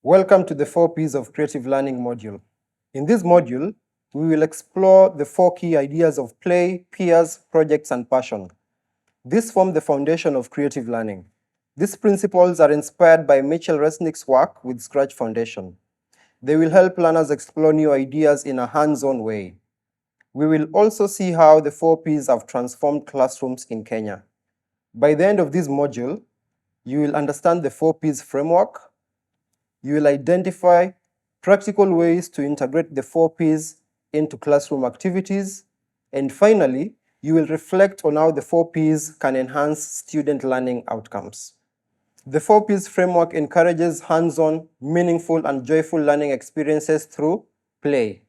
Welcome to the 4 P's of Creative Learning module. In this module, we will explore the 4 key ideas of play, peers, projects, and passion. These form the foundation of creative learning. These principles are inspired by Mitchel Resnick's work with Scratch Foundation. They will help learners explore new ideas in a hands-on way. We will also see how the 4 P's have transformed classrooms in Kenya. By the end of this module, you will understand the 4 P's framework. You will identify practical ways to integrate the 4 P's into classroom activities. And finally, you will reflect on how the 4 P's can enhance student learning outcomes. The 4 P's framework encourages hands-on, meaningful, and joyful learning experiences through play.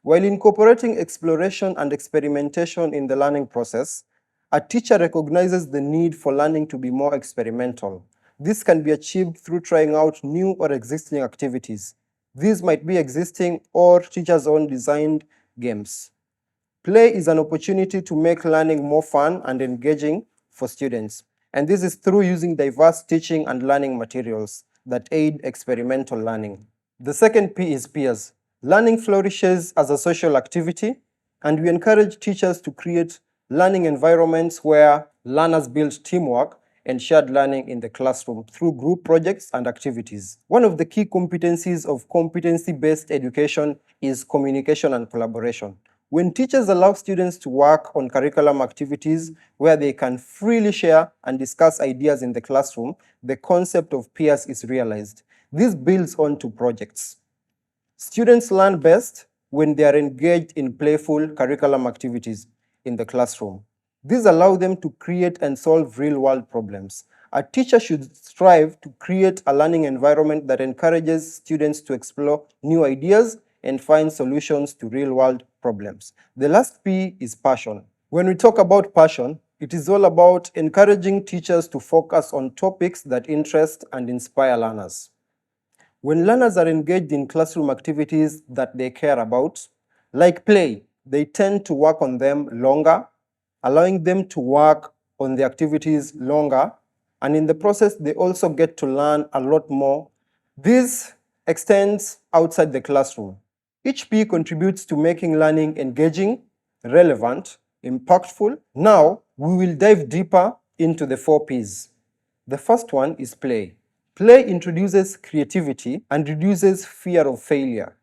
While incorporating exploration and experimentation in the learning process, a teacher recognizes the need for learning to be more experimental. This can be achieved through trying out new or existing activities. These might be existing or teachers' own designed games. Play is an opportunity to make learning more fun and engaging for students. And this is through using diverse teaching and learning materials that aid experimental learning. The second P is peers. Learning flourishes as a social activity, and we encourage teachers to create learning environments where learners build teamwork and shared learning in the classroom through group projects and activities. One of the key competencies of competency-based education is communication and collaboration. When teachers allow students to work on curriculum activities where they can freely share and discuss ideas in the classroom, the concept of peers is realized. This builds on to projects. Students learn best when they are engaged in playful curriculum activities in the classroom. These allow them to create and solve real-world problems. A teacher should strive to create a learning environment that encourages students to explore new ideas and find solutions to real-world problems. The last P is passion. When we talk about passion, it is all about encouraging teachers to focus on topics that interest and inspire learners. When learners are engaged in classroom activities that they care about, like play, they tend to work on them longer, allowing them to work on the activities longer, and in the process, they also get to learn a lot more. This extends outside the classroom. Each P contributes to making learning engaging, relevant, impactful. Now, we will dive deeper into the 4 P's. The first one is play. Play introduces creativity and reduces fear of failure.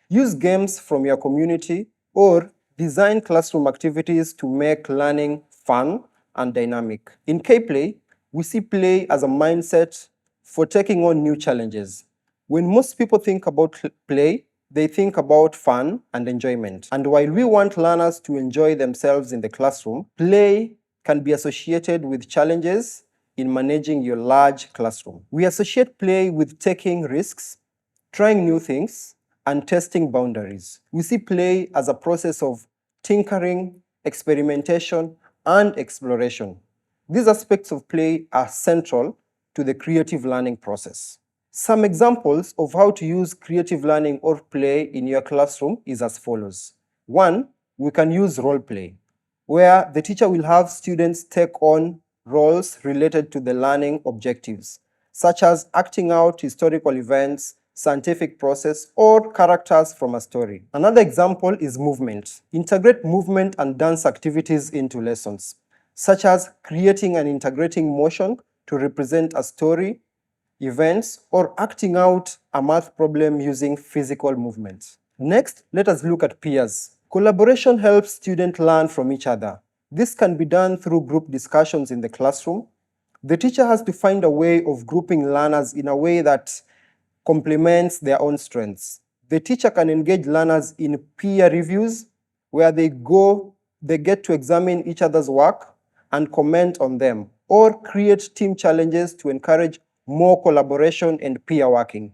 Use games from your community or design classroom activities to make learning fun and dynamic. In K-Play, we see play as a mindset for taking on new challenges. When most people think about play, they think about fun and enjoyment. And while we want learners to enjoy themselves in the classroom, play can be associated with challenges in managing your large classroom. We associate play with taking risks, trying new things, and testing boundaries. We see play as a process of tinkering, experimentation, and exploration. These aspects of play are central to the creative learning process. Some examples of how to use creative learning or play in your classroom is as follows. 1, we can use role play, where the teacher will have students take on roles related to the learning objectives, such as acting out historical events, scientific process, or characters from a story. Another example is movement. Integrate movement and dance activities into lessons, such as creating and integrating motion to represent a story, events, or acting out a math problem using physical movements. Next, let us look at peers. Collaboration helps students learn from each other. This can be done through group discussions in the classroom. The teacher has to find a way of grouping learners in a way that complements their own strengths. The teacher can engage learners in peer reviews where they get to examine each other's work and comment on them, or create team challenges to encourage more collaboration and peer working.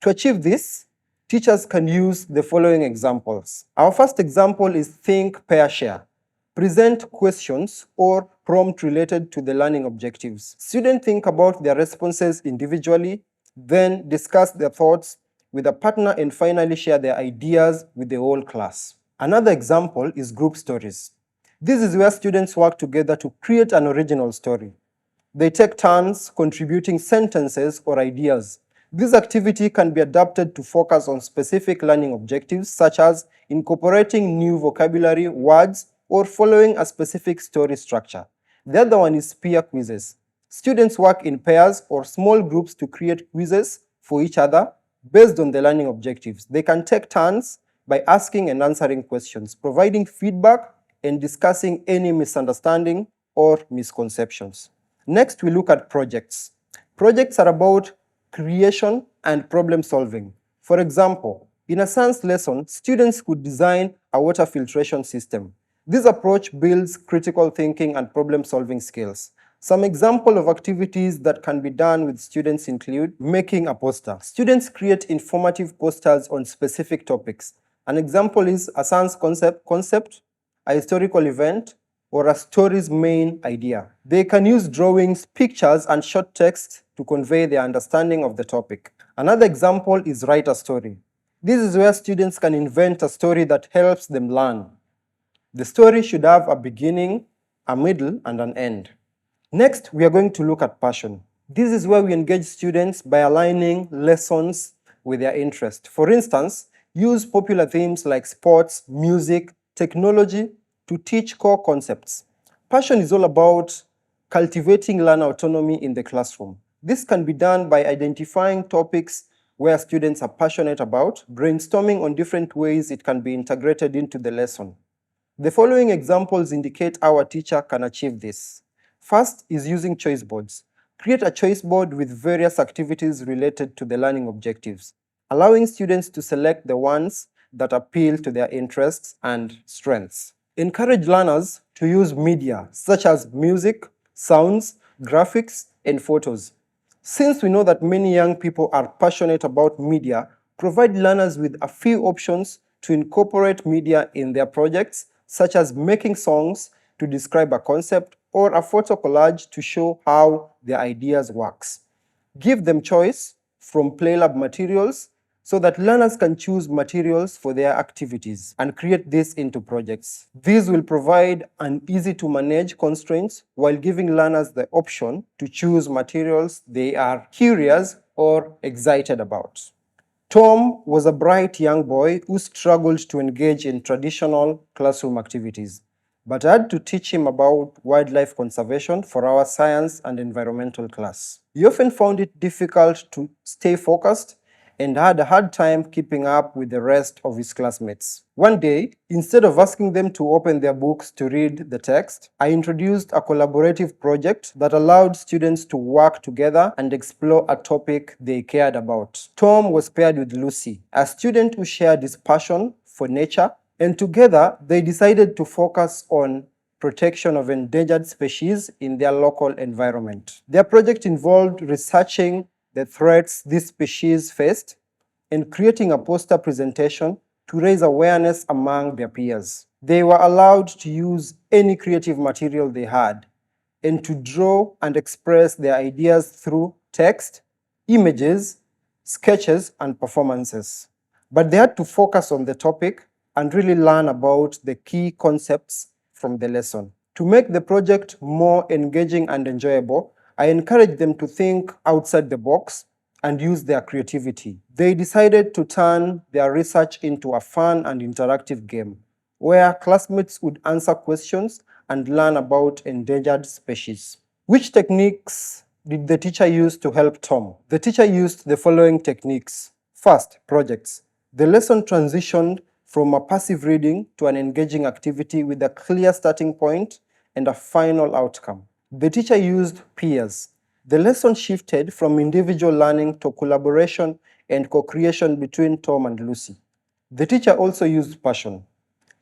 To achieve this, teachers can use the following examples. Our first example is think, pair, share. Present questions or prompt related to the learning objectives. Students think about their responses individually, then discuss their thoughts with a partner, and finally share their ideas with the whole class. Another example is group stories. This is where students work together to create an original story. They take turns contributing sentences or ideas. This activity can be adapted to focus on specific learning objectives such as incorporating new vocabulary, words, or following a specific story structure. The other one is peer quizzes. Students work in pairs or small groups to create quizzes for each other based on the learning objectives. They can take turns by asking and answering questions, providing feedback, and discussing any misunderstanding or misconceptions. Next, we look at projects. Projects are about creation and problem solving. For example, in a science lesson, students could design a water filtration system. This approach builds critical thinking and problem solving skills. Some examples of activities that can be done with students include making a poster. Students create informative posters on specific topics. An example is a science concept, a historical event, or a story's main idea. They can use drawings, pictures, and short text to convey their understanding of the topic. Another example is write a story. This is where students can invent a story that helps them learn. The story should have a beginning, a middle, and an end. Next, we are going to look at passion. This is where we engage students by aligning lessons with their interest. For instance, use popular themes like sports, music, technology to teach core concepts. Passion is all about cultivating learner autonomy in the classroom. This can be done by identifying topics where students are passionate about, brainstorming on different ways it can be integrated into the lesson. The following examples indicate how a teacher can achieve this. First is using choice boards. Create a choice board with various activities related to the learning objectives, allowing students to select the ones that appeal to their interests and strengths. Encourage learners to use media such as music, sounds, graphics, and photos. Since we know that many young people are passionate about media, provide learners with a few options to incorporate media in their projects, such as making songs to describe a concept or a photo collage to show how their ideas works. Give them choice from PlayLab materials so that learners can choose materials for their activities and create this into projects. These will provide an easy-to-manage constraints while giving learners the option to choose materials they are curious or excited about. Tom was a bright young boy who struggled to engage in traditional classroom activities, but I had to teach him about wildlife conservation for our science and environmental class. He often found it difficult to stay focused and had a hard time keeping up with the rest of his classmates. One day, instead of asking them to open their books to read the text, I introduced a collaborative project that allowed students to work together and explore a topic they cared about. Tom was paired with Lucy, a student who shared his passion for nature, and together they decided to focus on protection of endangered species in their local environment. Their project involved researching the threats these species faced and creating a poster presentation to raise awareness among their peers. They were allowed to use any creative material they had and to draw and express their ideas through text, images, sketches, and performances. But they had to focus on the topic and really learn about the key concepts from the lesson. To make the project more engaging and enjoyable, I encouraged them to think outside the box and use their creativity. They decided to turn their research into a fun and interactive game, where classmates would answer questions and learn about endangered species. Which techniques did the teacher use to help Tom? The teacher used the following techniques. First, projects. The lesson transitioned from a passive reading to an engaging activity with a clear starting point and a final outcome. The teacher used peers. The lesson shifted from individual learning to collaboration and co-creation between Tom and Lucy. The teacher also used passion.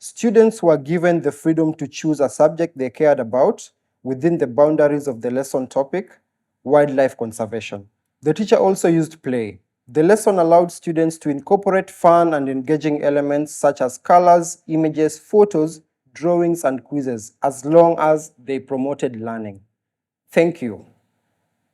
Students were given the freedom to choose a subject they cared about within the boundaries of the lesson topic, wildlife conservation. The teacher also used play. The lesson allowed students to incorporate fun and engaging elements such as colors, images, photos, drawings, and quizzes, as long as they promoted learning. Thank you.